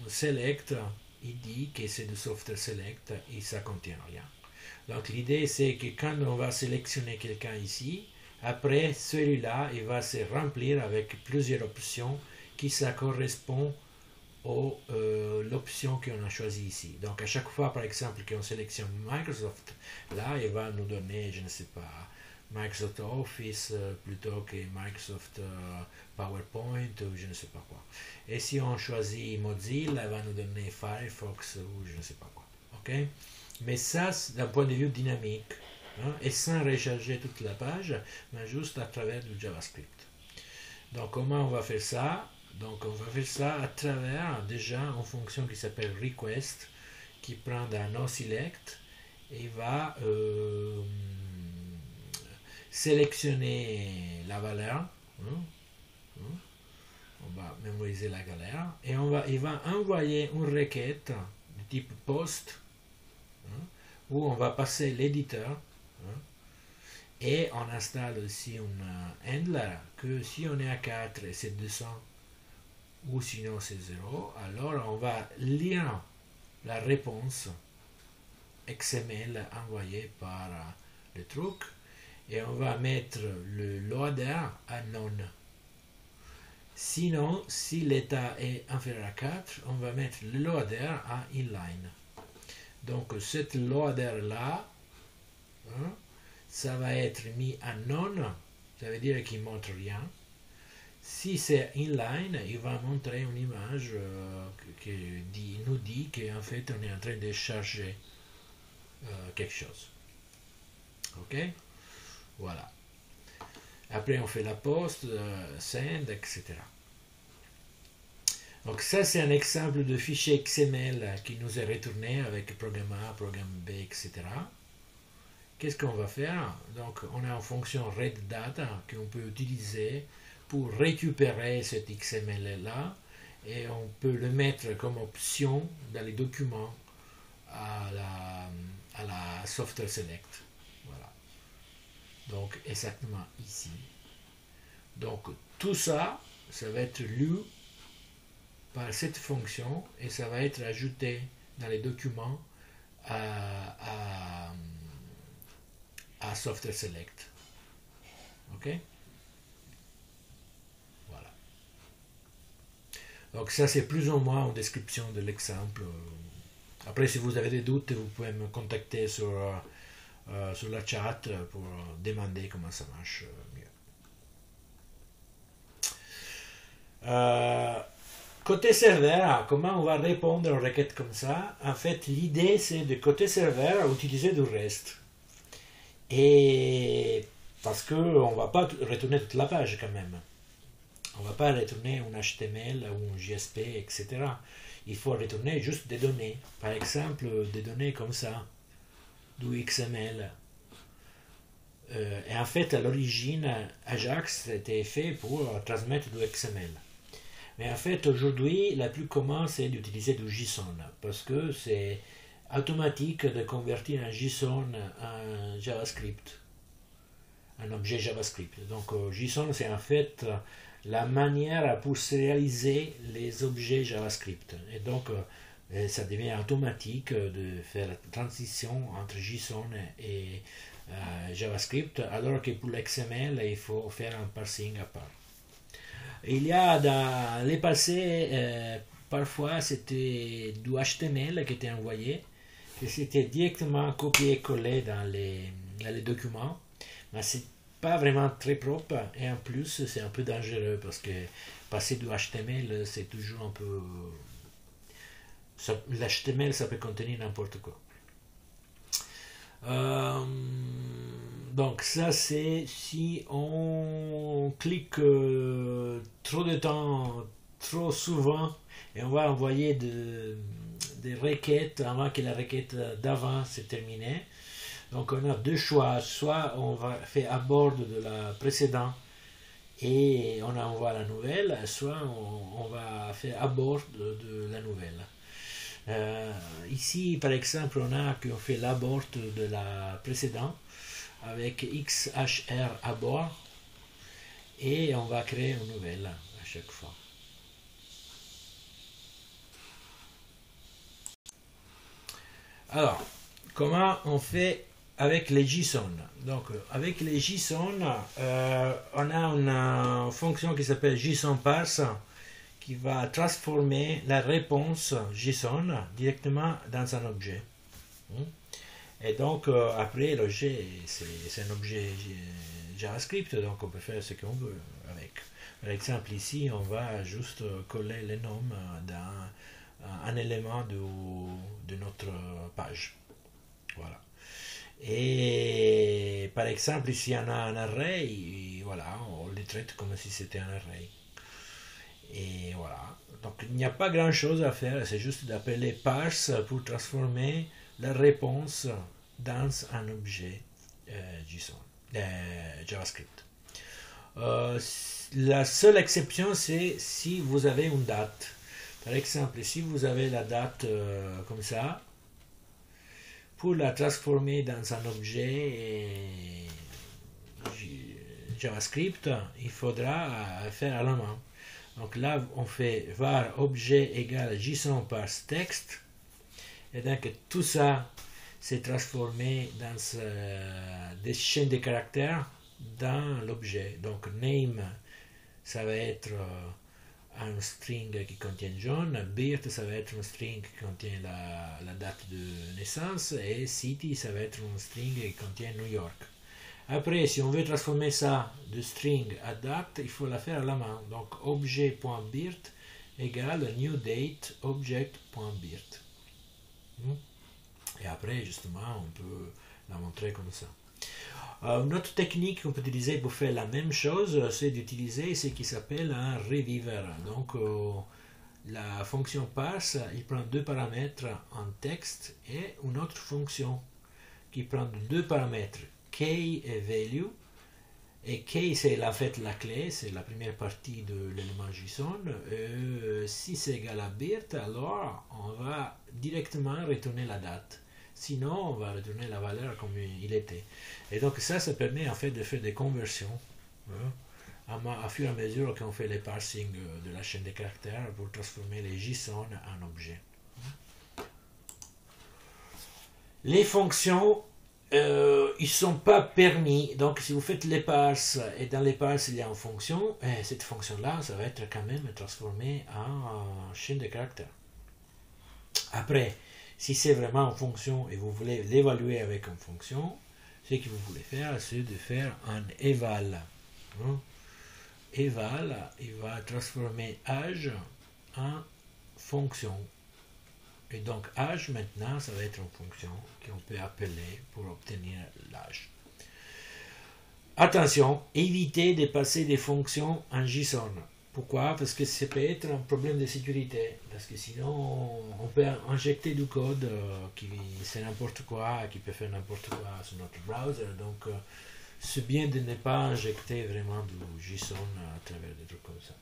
select, il dit que c'est du software select et ça ne contient rien. Donc, l'idée, c'est que quand on va sélectionner quelqu'un ici, après, celui-là, il va se remplir avec plusieurs options qui ça correspond à l'option qu'on a choisie ici. Donc, à chaque fois, par exemple, qu'on sélectionne Microsoft, là, il va nous donner, je ne sais pas, Microsoft Office plutôt que Microsoft PowerPoint ou je ne sais pas quoi. Et si on choisit Mozilla, il va nous donner Firefox ou je ne sais pas quoi. Ok? Mais ça, d'un point de vue dynamique, hein, et sans recharger toute la page, mais juste à travers du JavaScript. Donc comment on va faire ça? Donc on va faire ça à travers déjà une fonction qui s'appelle request, qui prend un noSelect et va sélectionner la valeur. Hein, hein, on va mémoriser la valeur et il va envoyer une requête de type post, hein, où on va passer l'éditeur, hein, et on installe aussi un handler que si on est à 4 et c'est 200 ou sinon c'est 0, alors on va lire la réponse XML envoyée par le truc et on va mettre le loader à non. Sinon, si l'état est inférieur à 4, on va mettre le loader à inline. Donc cette loader là, hein, ça va être mis à non, ça veut dire qu'il ne montre rien. Si c'est inline, il va montrer une image qui nous dit qu'en fait on est en train de charger quelque chose. Ok? Voilà. Après on fait la post, send, etc. Donc ça c'est un exemple de fichier XML qui nous est retourné avec programme A, programme B, etc. Qu'est-ce qu'on va faire? Donc on a une fonction readData qu'on peut utiliser pour récupérer cet XML là et on peut le mettre comme option dans les documents à la software select. Voilà. Donc exactement ici. Donc tout ça, ça va être lu par cette fonction et ça va être ajouté dans les documents à software select. Ok? Voilà. Donc ça c'est plus ou moins en description de l'exemple. Après si vous avez des doutes, vous pouvez me contacter sur la chat pour demander comment ça marche mieux. Côté serveur, comment on va répondre aux requêtes comme ça? En fait, l'idée c'est de côté serveur utiliser du REST. Et parce qu'on ne va pas retourner toute la page quand même. On ne va pas retourner un HTML ou un JSP, etc. Il faut retourner juste des données. Par exemple, des données comme ça, du XML. Et en fait, à l'origine, Ajax était fait pour transmettre du XML. Mais en fait, aujourd'hui, la plus commune, c'est d'utiliser du JSON, parce que c'est automatique de convertir un JSON en JavaScript, un objet JavaScript. Donc JSON, c'est en fait la manière pour réaliser les objets JavaScript. Et donc, ça devient automatique de faire la transition entre JSON et JavaScript, alors que pour l'XML, il faut faire un parsing à part. Il y a dans les passés, parfois c'était du HTML qui était envoyé, que c'était directement copié-collé dans les documents, mais c'est pas vraiment très propre et en plus c'est un peu dangereux parce que passer du HTML c'est toujours un peu... L'HTML ça peut contenir n'importe quoi. Donc ça c'est si on clique trop de temps, trop souvent, et on va envoyer des requêtes avant que la requête d'avant s'est terminée. Donc on a deux choix, soit on va faire abort de la précédente et on envoie la nouvelle, soit on va faire abort de la nouvelle. Ici par exemple on a qu'on fait l'abort de la précédente avec XHR abort et on va créer une nouvelle à chaque fois. Alors, comment on fait avec les JSON? Donc, avec les JSON, on a une fonction qui s'appelle JSON parse qui va transformer la réponse JSON directement dans un objet. Et donc, après, l'objet, c'est un objet JavaScript, donc on peut faire ce qu'on veut avec. Par exemple, ici, on va juste coller les noms dans un élément de notre page. Voilà. Et par exemple, ici on a un array, et voilà, on le traite comme si c'était un array. Et voilà. Donc il n'y a pas grand chose à faire, c'est juste d'appeler parse pour transformer la réponse dans un objet JSON, JavaScript. La seule exception, c'est si vous avez une date. Par exemple, si vous avez la date comme ça, pour la transformer dans un objet JavaScript, il faudra faire à la main. Donc là, on fait var objet égale JSON parse texte. Et donc tout ça s'est transformé dans des chaînes de caractères dans l'objet. Donc name, ça va être un string qui contient John, birth, ça va être un string qui contient la date de naissance, et city, ça va être un string qui contient New York. Après, si on veut transformer ça de string à date, il faut la faire à la main. Donc objet.birth égale new date object.birth. Et après, justement, on peut la montrer comme ça. Une autre technique qu'on peut utiliser pour faire la même chose, c'est d'utiliser ce qui s'appelle un reviver. Donc, la fonction parse, il prend deux paramètres en texte et une autre fonction qui prend deux paramètres, key et value. Et key, c'est en fait la clé, c'est la première partie de l'élément JSON. Si c'est égal à birth, alors on va directement retourner la date. Sinon, on va retourner la valeur comme il était. Et donc ça permet en fait de faire des conversions à fur et à mesure qu'on fait les parsing de la chaîne de caractères pour transformer les JSON en objets. Les fonctions, ils ne sont pas permis. Donc si vous faites les parses et dans les parses il y a une fonction, cette fonction-là, ça va être quand même transformée en chaîne de caractères. Après, si c'est vraiment une fonction et vous voulez l'évaluer avec une fonction, ce que vous voulez faire, c'est de faire un eval. Eval, il va transformer âge en fonction. Et donc âge, maintenant, ça va être une fonction qu'on peut appeler pour obtenir l'âge. Attention, évitez de passer des fonctions en JSON. Pourquoi? Parce que ça peut être un problème de sécurité. Parce que sinon, on peut injecter du code qui c'est n'importe quoi, qui peut faire n'importe quoi sur notre browser. Donc, c'est bien de ne pas injecter vraiment du JSON à travers des trucs comme ça.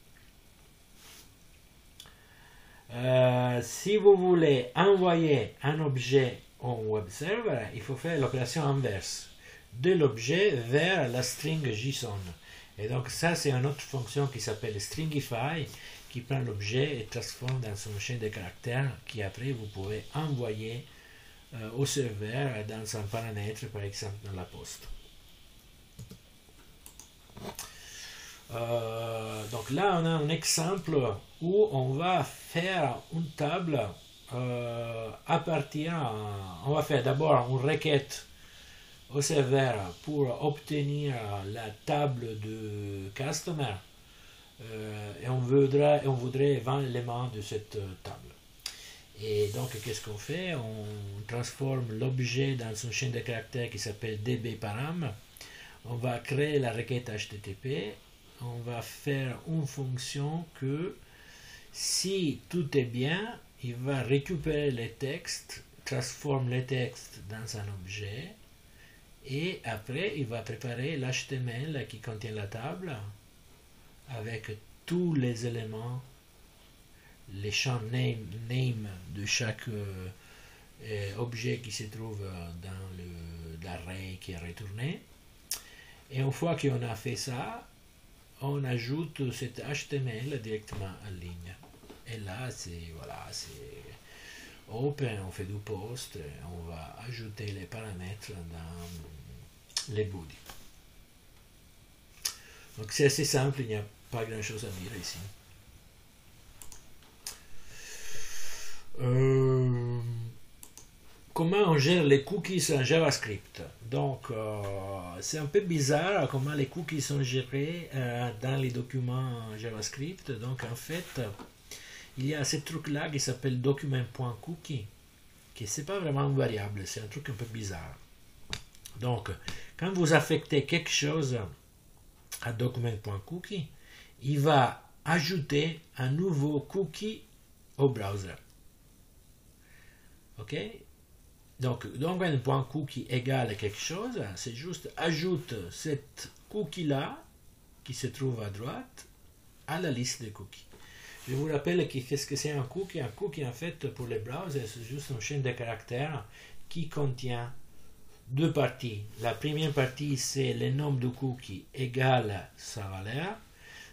Si vous voulez envoyer un objet au web server, il faut faire l'opération inverse. De l'objet vers la string JSON. Et donc ça, c'est une autre fonction qui s'appelle stringify, qui prend l'objet et transforme dans une chaîne de caractères qui après vous pouvez envoyer au serveur dans un paramètre, par exemple dans la poste. Donc là, on a un exemple où on va faire une table à partir, on va faire d'abord une requête au serveur pour obtenir la table de customer et on voudrait 20 éléments de cette table. Et donc qu'est-ce qu'on fait? On transforme l'objet dans une chaîne de caractères qui s'appelle dbparam. On va créer la requête HTTP. On va faire une fonction que si tout est bien, il va récupérer les textes, transforme les textes dans un objet. Et après, il va préparer l'HTML qui contient la table avec tous les éléments, les champs name de chaque objet qui se trouve dans l'array qui est retourné. Et une fois qu'on a fait ça, on ajoute cet HTML directement en ligne. Et là, c'est open, on fait du post, on va ajouter les paramètres dans les bodies. Donc c'est assez simple, il n'y a pas grand chose à dire ici. Comment on gère les cookies en JavaScript? Donc c'est un peu bizarre comment les cookies sont gérés dans les documents JavaScript. Donc en fait, il y a ce truc-là qui s'appelle document.cookie, qui c'est pas vraiment une variable, c'est un truc un peu bizarre. Donc, quand vous affectez quelque chose à document.cookie, il va ajouter un nouveau cookie au browser. Ok? Donc, document.cookie égale quelque chose, c'est juste ajoute cette cookie-là, qui se trouve à droite, à la liste des cookies. Je vous rappelle qu'est-ce que c'est un cookie. Un cookie, en fait, pour les browsers, c'est juste une chaîne de caractères qui contient deux parties. La première partie, c'est le nombre de cookies égale sa valeur.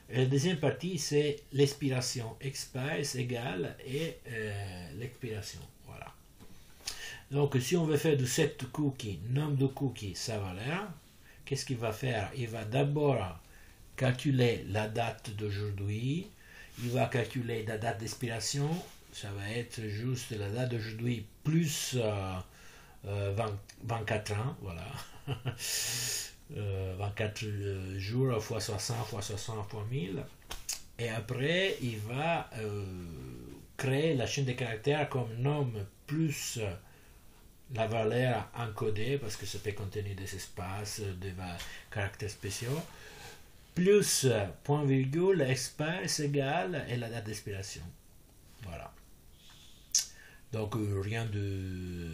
Et la deuxième partie, c'est l'expiration. Expires égale et l'expiration. Voilà. Donc, si on veut faire du set cookie, nombre de cookies, sa valeur, qu'est-ce qu'il va faire? Il va d'abord calculer la date d'aujourd'hui, il va calculer la date d'expiration, ça va être juste la date d'aujourd'hui plus 24 ans, voilà. 24 jours fois 60 fois 60 fois 1000. Et après, il va créer la chaîne de caractères comme nom plus la valeur encodée, parce que ça peut contenir des espaces, des caractères spéciaux, plus point virgule, espace égal et la date d'expiration. Voilà. Donc rien de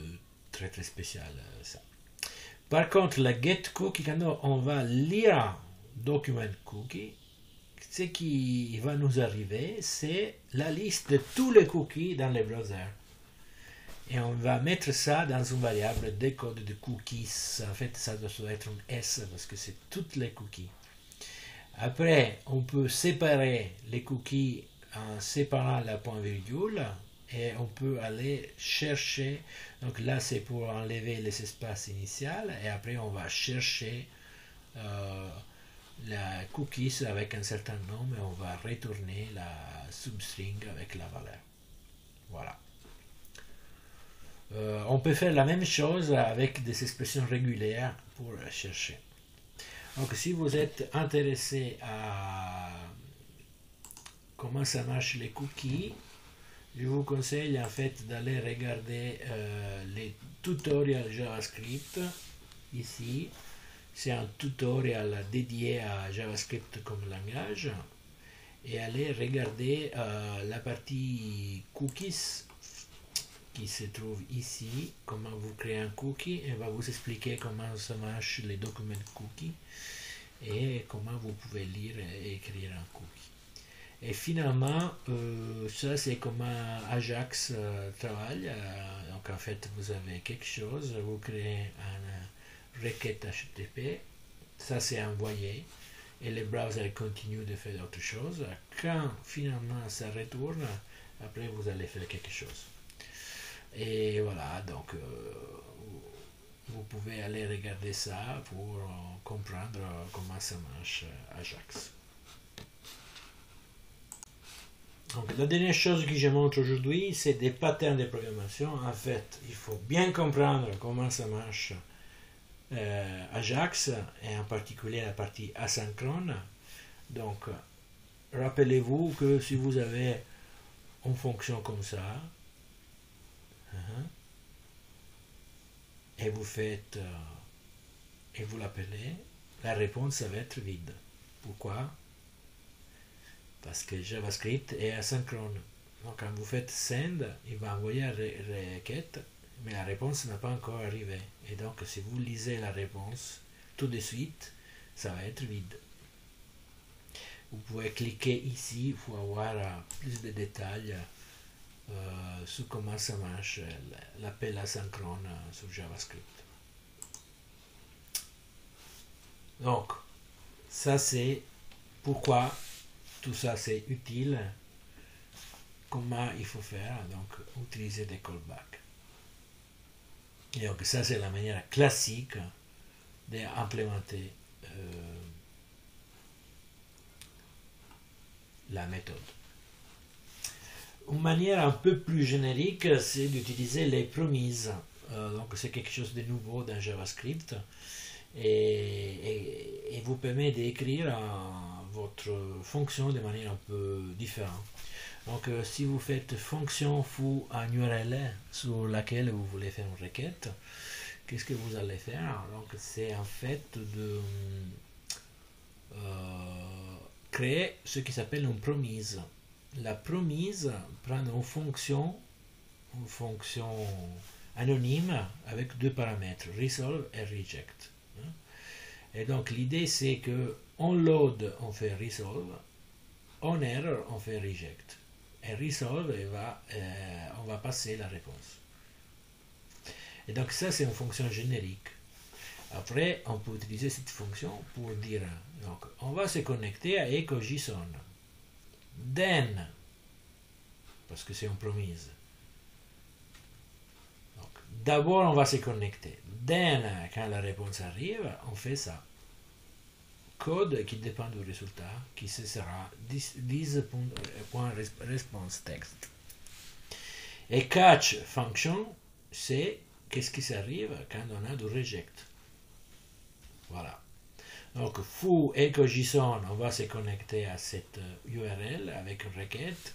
très très spécial ça. Par contre, la get cookie, quand on va lire document cookie, ce qui va nous arriver, c'est la liste de tous les cookies dans les browsers. Et on va mettre ça dans une variable de code de cookies. En fait, ça doit être un S parce que c'est toutes les cookies. Après, on peut séparer les cookies en séparant la point virgule et on peut aller chercher. Donc là, c'est pour enlever les espaces initiaux et après, on va chercher la cookies avec un certain nombre et on va retourner la substring avec la valeur. Voilà. On peut faire la même chose avec des expressions régulières pour chercher. Donc, si vous êtes intéressé à comment ça marche les cookies, je vous conseille en fait d'aller regarder les tutoriels JavaScript ici. C'est un tutoriel dédié à JavaScript comme langage. Et allez regarder la partie cookies qui se trouve ici, comment vous créez un cookie, et va vous expliquer comment ça marche les documents cookies et comment vous pouvez lire et écrire un cookie. Et finalement, ça c'est comment Ajax travaille. Donc en fait, vous avez quelque chose, vous créez une requête HTTP, ça c'est envoyé, et le browser continue de faire autre chose. Quand finalement ça retourne, après vous allez faire quelque chose. Et voilà, donc vous pouvez aller regarder ça pour comprendre comment ça marche Ajax. Donc la dernière chose que je montre aujourd'hui, c'est des patterns de programmation. En fait, il faut bien comprendre comment ça marche Ajax, et en particulier la partie asynchrone. Donc, rappelez-vous que si vous avez une fonction comme ça, et vous faites et vous l'appelez, la réponse ça va être vide. Pourquoi? Parce que JavaScript est asynchrone. Donc quand vous faites send, il va envoyer la requête, mais la réponse n'a pas encore arrivé. Et donc si vous lisez la réponse tout de suite, ça va être vide. Vous pouvez cliquer ici pour avoir plus de détails sur comment ça marche l'appel asynchrone sur JavaScript. Donc, ça c'est pourquoi tout ça c'est utile, comment il faut faire, donc utiliser des callbacks. Et donc ça c'est la manière classique d'implémenter la méthode. Une manière un peu plus générique, c'est d'utiliser les promises. Donc c'est quelque chose de nouveau dans JavaScript et vous permet d'écrire votre fonction de manière un peu différente. Donc si vous faites fonction foo un URL sur laquelle vous voulez faire une requête, qu'est-ce que vous allez faire? Donc, c'est en fait de créer ce qui s'appelle une promise. La promise prend une fonction anonyme avec deux paramètres, resolve et reject. Et donc l'idée c'est que en load on fait resolve, en error on fait reject. Et resolve on va passer la réponse. Et donc ça c'est une fonction générique. Après on peut utiliser cette fonction pour dire donc on va se connecter à echo.json. Then, parce que c'est une promise. D'abord, on va se connecter. Then, quand la réponse arrive, on fait ça. Code qui dépend du résultat, qui sera this.response text. Et catch function, c'est qu'est-ce qui s'arrive quand on a du reject. Voilà. Donc, foo echo.json, on va se connecter à cette URL avec une requête.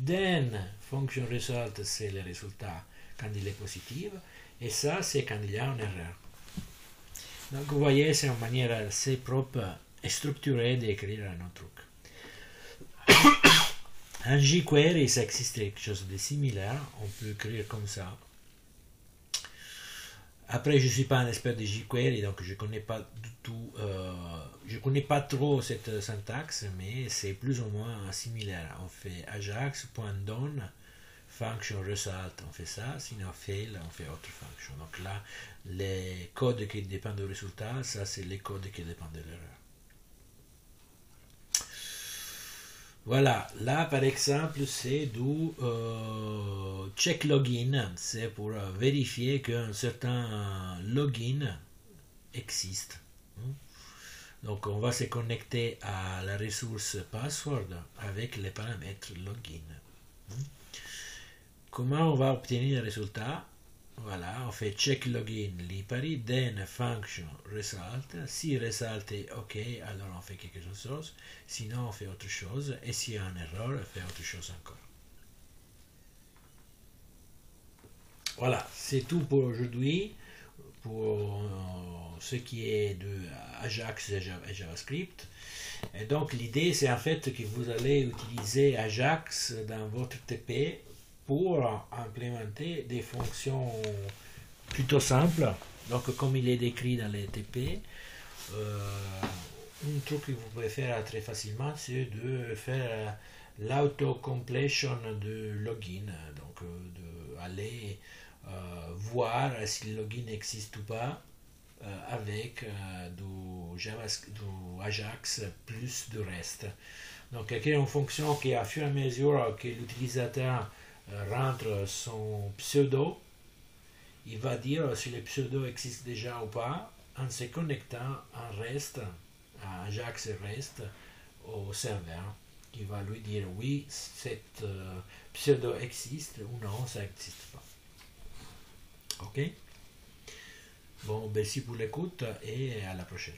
Then, function result, c'est le résultat quand il est positif, et ça c'est quand il y a une erreur. Donc vous voyez, c'est une manière assez propre et structurée d'écrire un autre truc. En jQuery, ça existe quelque chose de similaire, on peut écrire comme ça. Après, je ne suis pas un expert de jQuery, donc je ne connais pas du tout, je connais pas trop cette syntaxe, mais c'est plus ou moins similaire. On fait ajax.down function result, on fait ça, sinon fail, on fait autre function. Donc là, les codes qui dépendent du résultat, ça c'est les codes qui dépendent de l'erreur. Voilà, là par exemple, c'est du check login, c'est pour vérifier qu'un certain login existe. Donc on va se connecter à la ressource password avec les paramètres login. Comment on va obtenir le résultat? Voilà, on fait check login lipari, then function result. Si result est OK, alors on fait quelque chose. Sinon, on fait autre chose. Et s'il y a une erreur, on fait autre chose encore. Voilà, c'est tout pour aujourd'hui. Pour ce qui est de Ajax et JavaScript. Et donc, l'idée, c'est en fait que vous allez utiliser Ajax dans votre TP pour implémenter des fonctions plutôt simples. Donc, comme il est décrit dans les TP, un truc que vous pouvez faire très facilement, c'est de faire l'auto-completion de login. Donc, d'aller voir si le login existe ou pas avec du Ajax plus du reste. Donc, il y a une fonction qui, à fur et à mesure que l'utilisateur rentre son pseudo, il va dire si le pseudo existe déjà ou pas en se connectant en REST, à Ajax REST, au serveur, qui va lui dire oui, cette pseudo existe ou non, ça n'existe pas. Ok? Bon, merci pour l'écoute et à la prochaine.